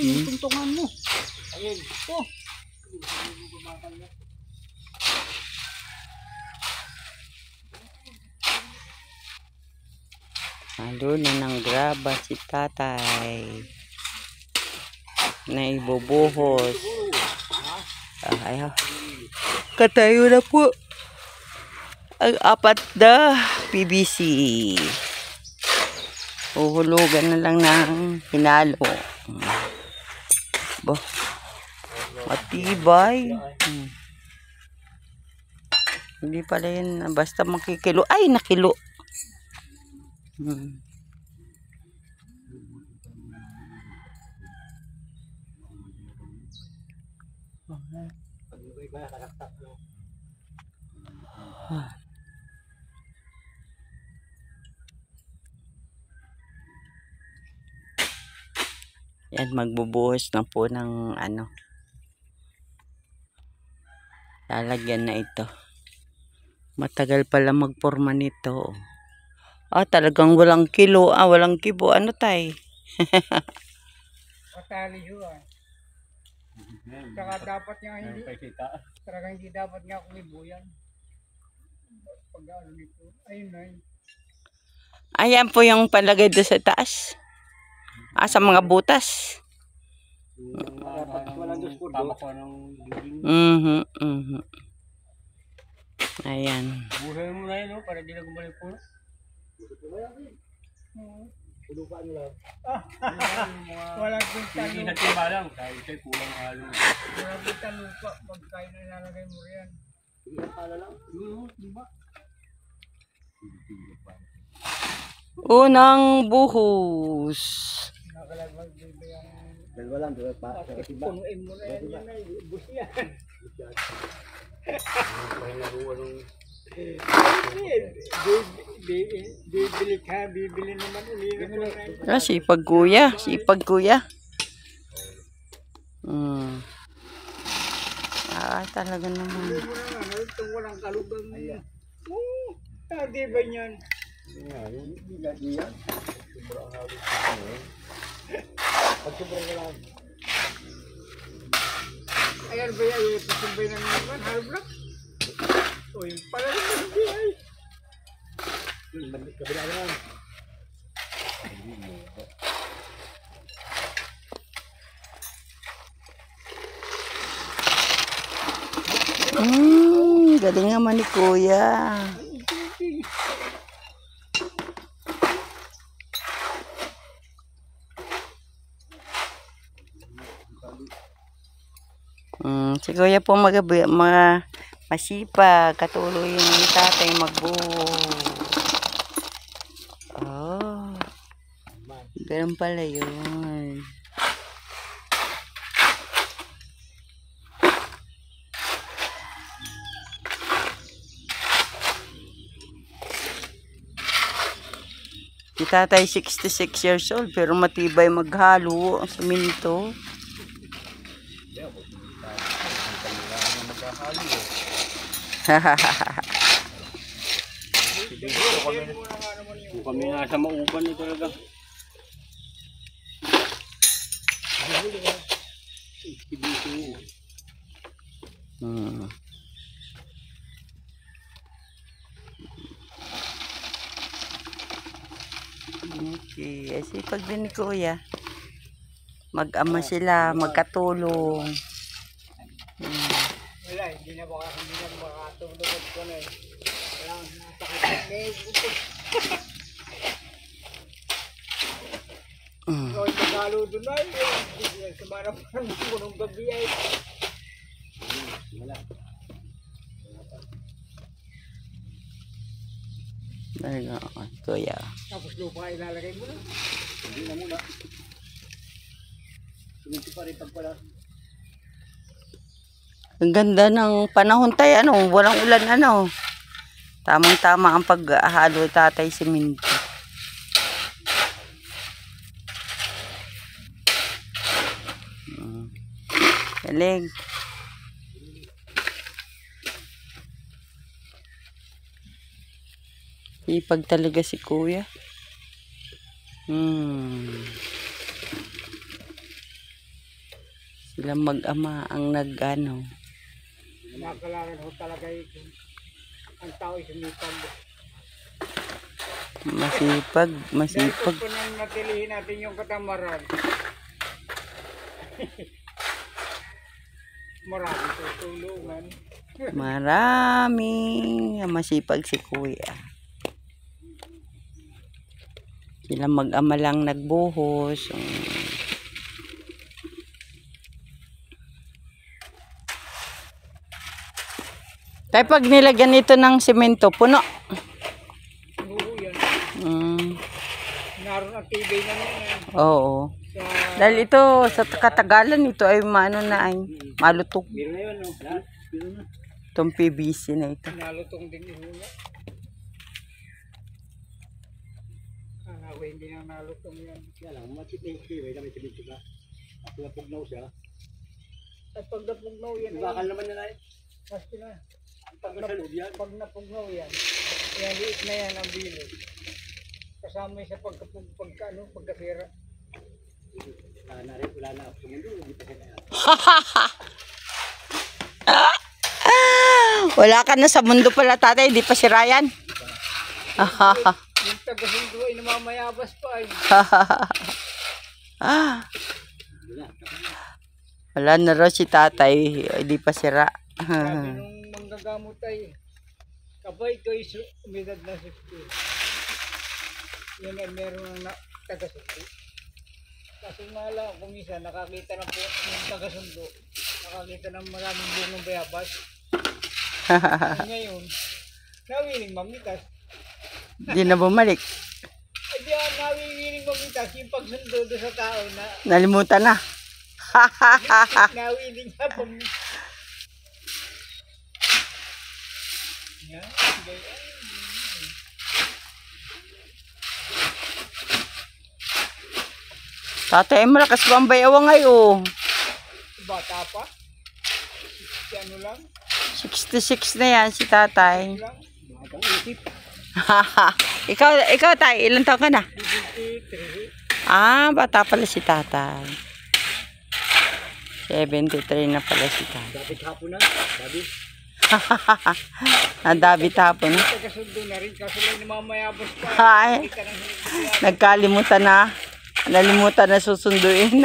Yung tuntungan mo. Ayun. Oh. Halo na ng graba si tatay. Na ibubuhos. Ayaw. Katayo na po. Ang apat na PVC. Uhulugan na lang ng hinalo. Bo. Matibay. Hindi pala yun. Basta makikilo. Ay, nakilo. Yan, magbubuhos na po ng ano. Lalagyan na ito. Matagal pala magporma nito. Talagang walang kilo. Walang kibo. Ano tay? Matali yun. Saka dapat nga hindi. Talagang hindi dapat nga kumibo yan. Pag-ano nito. Ayun na yun. Ayan po yung palagay doon sa taas. Sa mga butas. Ayan. Buhay mo na yun, no? Para di na gumalik po. Tulukan nyo lang. Walang pinta lupa. Hindi natin lang. Dahil kayo kulang halo. Walang pinta lupa. Pagkain na ilalagay mo riyan. Hindi ang pala lang. Diba? Unang buhos. Dalawa lang, dalawa pa. Punuin mo na yan ay bus yan. Bibili naman ulit. Sipag kuya. Sipag kuya. Talaga naman. Itong walang kalugang na yan. Hindi ba yan? Hindi yan. Sobrang halos na yan. Pag sobrang lang. Ayan ba yan? Pasumbay ng naman. Halblock. O yung pala naman hindi ay. Kabila naman. Galing naman ni kuya. Si kuya po masipag, katuloy yung tatay magbuhos. Ganun pala yun. Si tatay 66 years old pero matibay maghalo sa minto. Kami nasa mauban ito talaga. Okay, sipag din ni kuya. Mag-ama sila, magkatulong. Wala, hindi na makatulog ko na eh. Walang sakit na eh. Magalo doon ay. Kumara pa ng punong gabi ay. Wala. Kuya. Tapos lupa ilalagay mo na. Hindi na muna. Hindi pa rin pagpala. Ang ganda ng panahon tayo, walang ulan, Tamang-tama ang paghalo tatay siminto. Galing. Ipag talaga si kuya. Sila mag-ama ang nag-ano. Nakakalaran ho talaga ito. Ang tao ay sumipag. Masipag, masipag. Dahil kung nang natilihin natin yung katamaran, maraming tutulungan. Maraming masipag si kuya. Sila mag-ama lang nagbuhos. Tay, pag nilagyan ito ng simento, puno. Oo yan. Mm, Naroon ang tibay na yan. oo. Sa... Dahil ito, sa katagalan, ito ay maano na ay malutong. Biro na yun, no? Biro na. Itong PVC na ito. Nalutong din yung hula. Ako hindi na nalutong yan. Kaya lang, matip na yung tibay na may tibay ka. At napugnaw siya. At pag napugnaw yan, bakal naman na na. Basta na. Pag napugnaw yan, yan liit na yan ang bilog. Kasama sa pagkasira. Wala na ako sa mundo, hindi pa sila. Wala ka na sa mundo pala, tatay. Di pa si Ryan. Yung taga-sundo ay namamayabas pa ay. Wala na raw si tatay. Di pa sira. Sabi nung manggagamot ay, kapay ko umidad na 60. Yan ay meron na taga-sundo. Kasi nga lang, kung isa nakakita na po yung taga-sundo, nakakita ng maraming bungong bayabas. Ngayon, nawiling mamitas. Di na bumalik. Ay di nawiling mamitas yung pagsundo doon sa tao na Nalimutan na. nawiling na pamitas. Yan, ganyan. Tatay, malakas ba ang bayawa ngayon? Bata pa? Si ano lang? 66 na yan si tatay. Lang? Batang isip. ikaw tay, ilang taon ka na? 73. Ah, bata pala si tatay. 73 na pala si tatay. Dapat hapon na, sabi. Nadabit hapon. Taga-sundo na rin, kaso lang namamayabas pa. Ay, nagkalimutan na. Nalimutan na susunduin.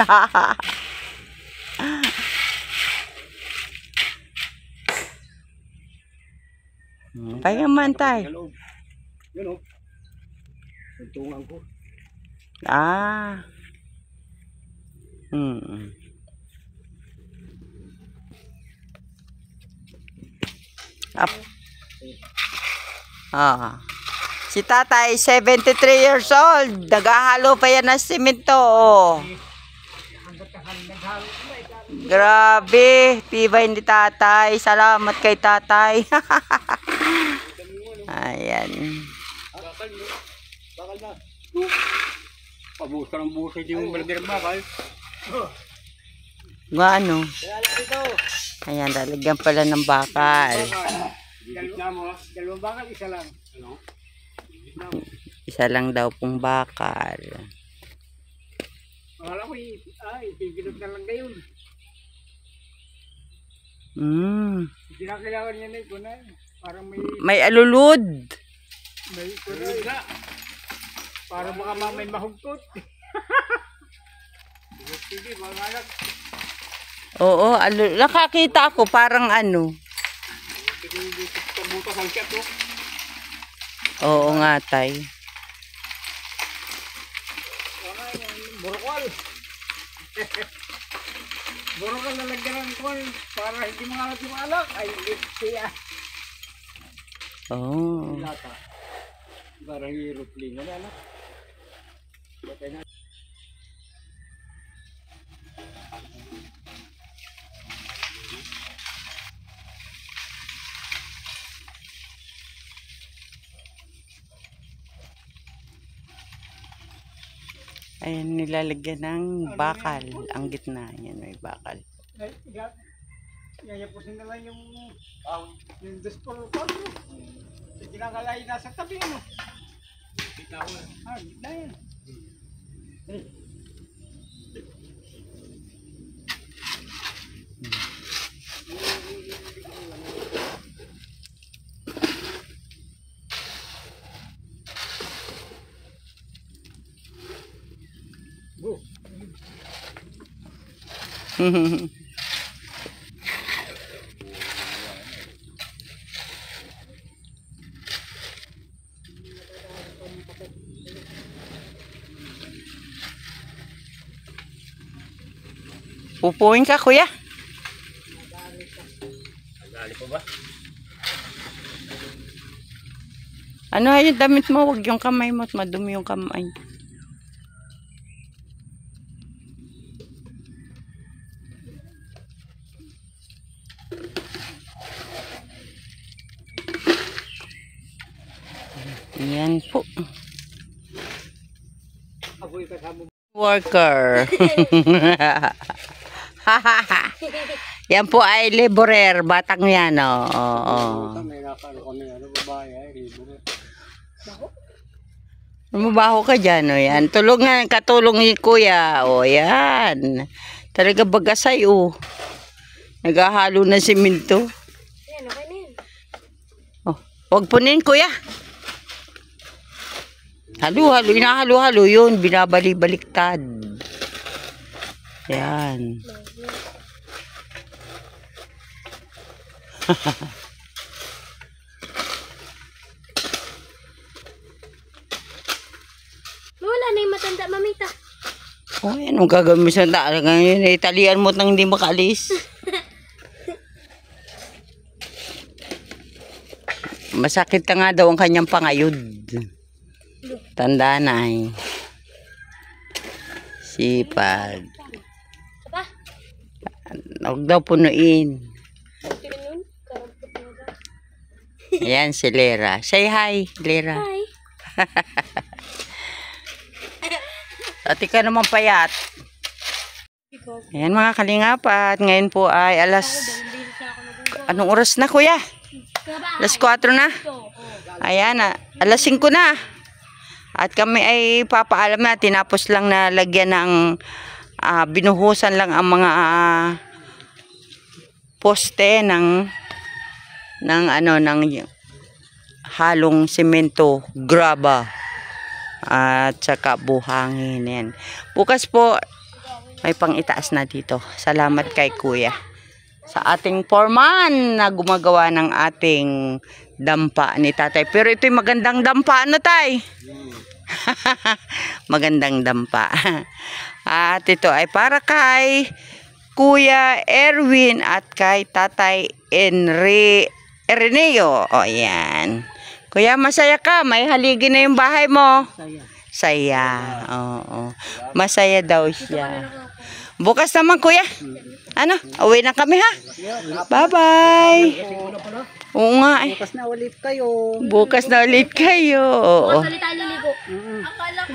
Kaya man tay. Yun o. Tuntungan ko. Ah. Up. Ah. Si tatay, 73 years old. Naghahalo pa yan ng simento. Oh. Grabe. Tibay ni tatay. Salamat kay tatay. Ayan. Bakal na. Pabuhos ka ng buhos. Hindi mo malagyan ng bakal. Ano? Ayan, lalagyan pala ng bakal. Dalawang bakal, isa lang. Ano? Isa lang daw pong bakal. Akala ko itigilot na lang ngayon. Hindi na kailangan niya na ito na. Parang may alulod. May ito na. Para baka mamay mahugtot. Sige, mga anak. Oo, nakakita ako parang ano. Pabutas ang chat, oh. Oo nga, tay. Burukal. Burukal na lagyan ng kwan para hindi mangalat yung alak. Ay, siya. Oo. Lata. Parang aeroplane. Ano, anak? Batay na. Ayan, nilalagyan ng bakal. Ang gitna. Yan, may bakal. Yayapusin na lang yung dos por cuatro. Ginagalayin nasa tabi, ano? Bitaw na. Gitna yan. Pupuin ka, kuya. Nagali pa ba? Ano yung damit mo? Huwag yung kamay mo at madumi yung kamay. Yan po. Worker. Yan po ay laborer. Batang yan, oh. May nakano ko na ano, babae ay libo. Mabaho ka dyan, o yan. Tulungan, katulong ni kuya. O yan. Talaga bagasay, o. Naghahalo ng simento. Yan, okay na yan. Oh, huwag punin, kuya. Halo-halo, inahalo-halo yun. Binabali-baliktad. Yan. Wala na yung matanda, mamita. Oh, anong gagawin mo sa talaga yun? Italian mo nang hindi makalis. Masakit na nga daw ang kanyang pangayod. Tanda na eh. Sipag. Apa? Huwag daw punuin. Ganun, karampot na ba? Ayan si Lera. Say hi, Lera. Hi. Ati ka naman payat. Ayan mga kalingapat. Ngayon po ay anong oras na, kuya? Alas 4 na. Ayan na. Alas 5 na. At kami ay papaalam na. Tinapos lang na lagyan ng binuhusan lang ang mga poste ng halong semento, graba. At saka buhangin. Yan. Bukas po may pang-itaas na dito. Salamat kay kuya sa ating foreman na gumagawa ng ating dampa ni tatay. Pero ito'y magandang dampa. Ano, tay? Magandang dampa. At ito ay para kay Kuya Erwin at kay tatay Eneo. O yan. Kuya, masaya ka. May haligi na yung bahay mo. Saya. Oo. Masaya daw siya. Bukas naman, kuya. Ano? Uwi na kami, ha? Bye-bye. Oo nga, eh. Bukas na ulit kayo. Bukas na ulit kayo. Oo. Bukas ulit tayo liligo.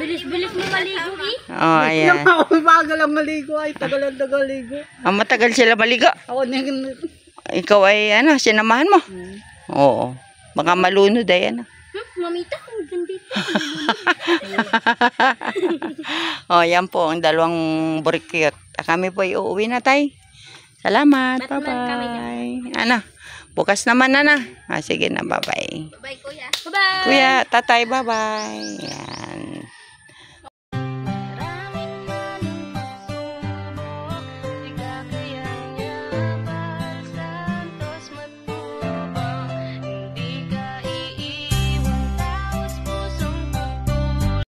Bilis-bilis mo maligo, eh. Oh, ayan. Bagal lang maligo ay tagal ligo. Matagal sila maligo. Ako na Ikaw ay, sinamahan mo? Oo. Baka malunod ay, Mamita, ang ganda ito. Oh, yan po ang dalawang burikyot. Kami po ay uuwi na, tay. Salamat. Bye-bye. Bukas naman na. Sige na, bye-bye. Bye, kuya. Bye-bye. Kuya, tatay, bye-bye. Yan.